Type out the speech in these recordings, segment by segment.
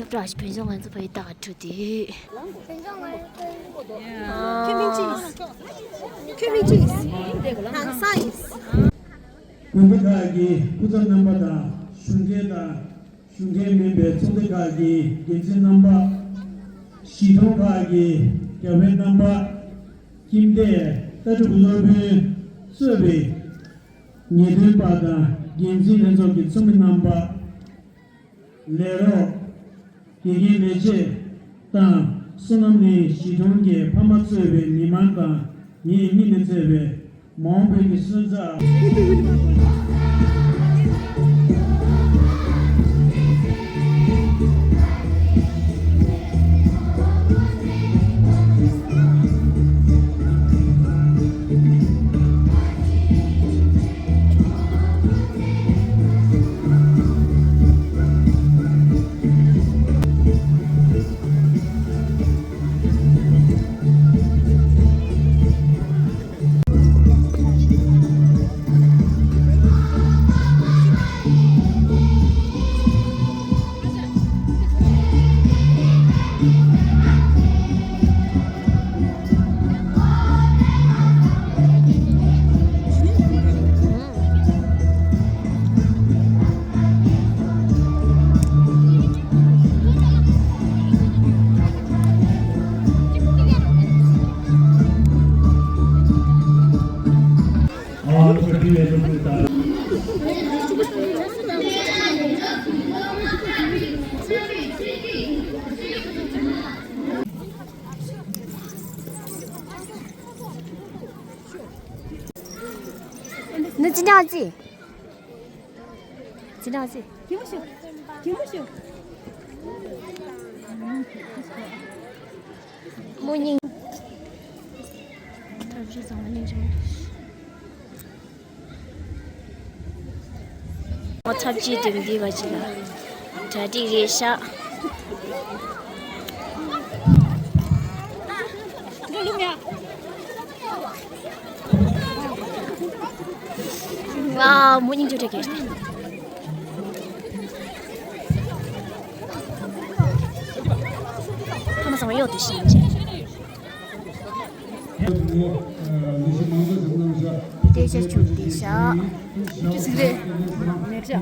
다시 변성한 거 있다 같으디. 캐미치스. 한 사이즈. 군대가기 구전 넘버다 슝게다 슝게 멤버 총대가기 gen진 넘버 시동가기 개회 넘버 김대 따주구조비 수비 니들바다 gen진 연속기 수미 넘버 레로 기기 내제 땅 수남리 시동계 파마수비 니만가 니니네제베 마음베기 순자 너 지나지? 지나지? 김우슈. 김우슈. 모닝.这是怎么那种？我操，记这个地方去了，这地里上。哇，모닝就这个。他们怎么又对新鲜？这些处理下，就是的，没事。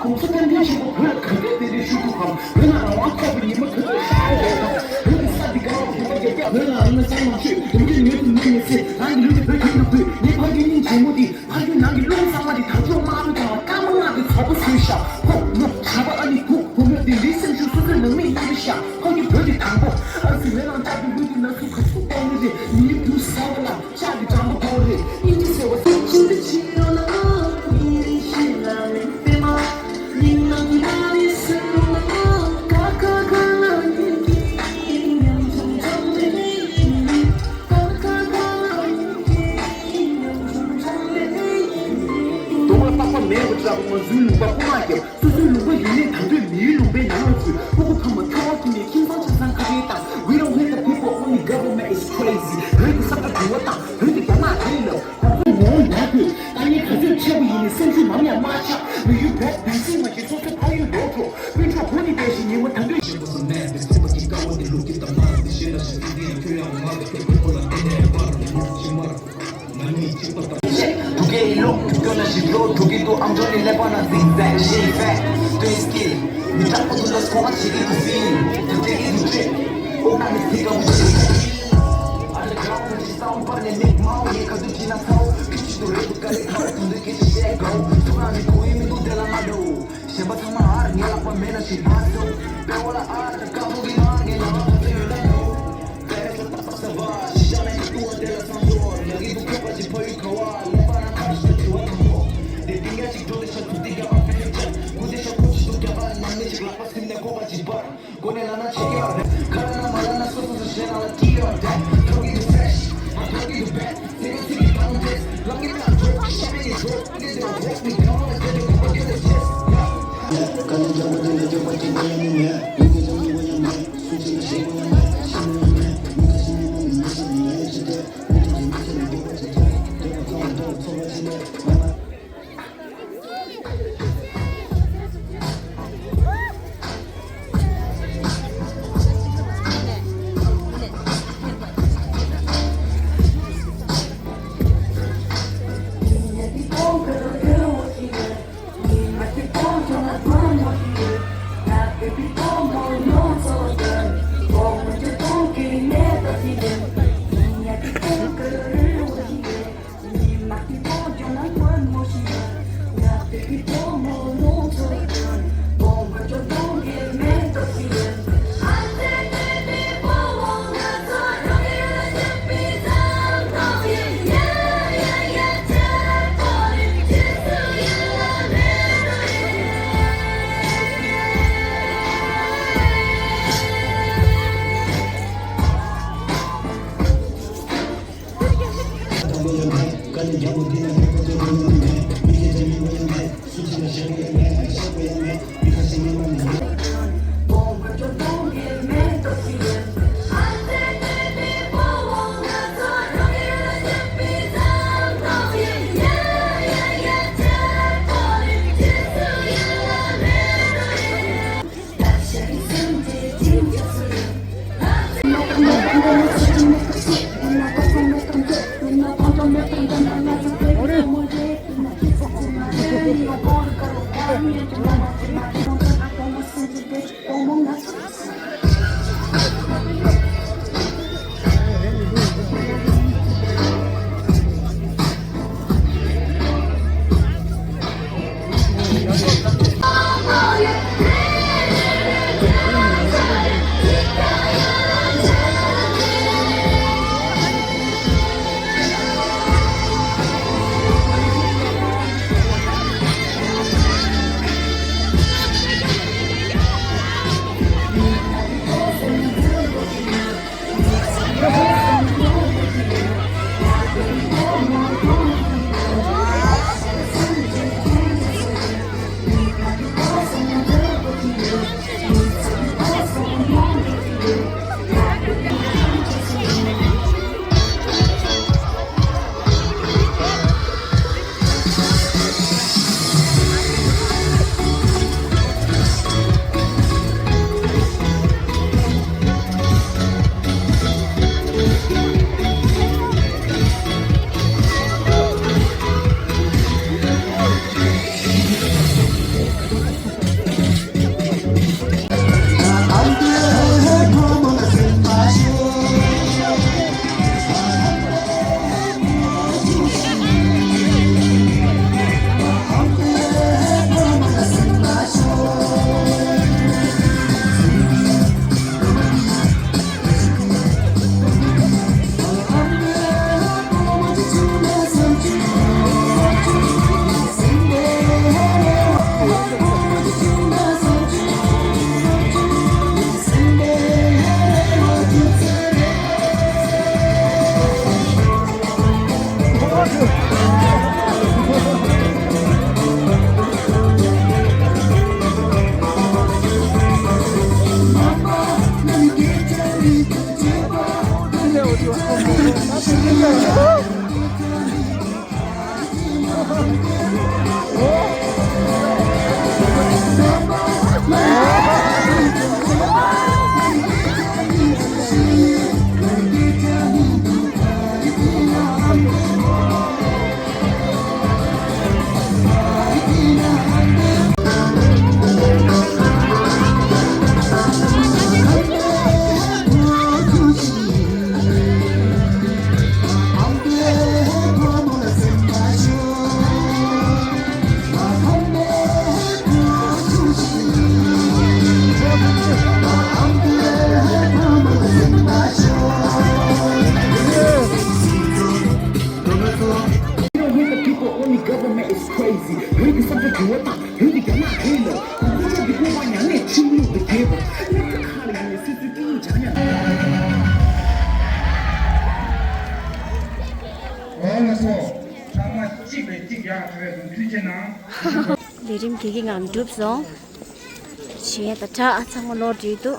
공수된 현실도 왜 그대들이 슈퍼함 왜 나랑 왕컵이면 그들 싸우고 왜 사디가 왜 나는 쌍망치 여긴 여긴 눈에서 아니 люди 백현업을 내 발견인 잘못이 발견 나기 롱상마디 다져 마음을 다 까먹나게 서버 스샷 혹너 잡아 아니 국 보면 네 리슨 주소를 능미 이르샤 거기 별이 당보 알았어 내가 답이 왜지 나 속아 속아오는데 니 부사와라 자기 잠못 버리 인지 세워 진짜 치러나 이 신라면 빼마 닝랑이 많이 쓰러나 가가가는 얘기면 점점 되니 가가가는 얘기면 점점 되니 동화 빡빡 매고 잡으면 zul루가 꼬마게 수술루가 유네 단들 미일루배 나눠줄 보고파면 타워팀의 킹성천상 크리에이터 We don't hit the people only government is crazy 그래도 싹다 구웠다 그래도 야마 들려 나그 땅에 가슴 채고 이미 생수 맘이 안 맞아 왜 유백 당신만 계속 파이를 넣어줘 왼쪽 본이 대신 이원 당근 두 개의 룩 두꺼운 식으로 두 개도 암전이 내봐나 zigzag shake 돼 스킬 니 잡고 둘러서 고마 치기 그 feel 두 개의 두개 오나는 피가 무지 알려줘 싸움 빠르네 닉 마음이 가득 지나서 피치도 레드까지 가르쳐 느끼지 쉐고 손 안에 고이미도 대라마도 셰바타마 알아 니라빠 메나시 바소 배워라 알아 까보기 망해 나만 들려요 그래서 따빠서봐 시장에 뚜어 대라상도 여기도 펴가지 벌거와 레바나 카리스 좋아하고 내 띵가지 도대체 두디가 앞에서 무대셔 코치도 껴봐 남매직 라빠스 내 고바지 bar 고내 나나 check it 가라나 말아나 쏘소서 쉐나라 뛰어 여기도 fresh 여기도 bad 되게 boundaries 랑게 나 drop 샤베이 drop 이게 내 walk me down 이제 내 고바게 내 chest 가는 자모든 내 저번째 고양이야 이게 정이 고양이 수치가 시고양이 신고양이 네가 신고양이 내 신이야 시대 모든 짓을 이겨버지 더 소화지네 Lirim kiki ngam dup zong. Chia ta cha sang lo di tu.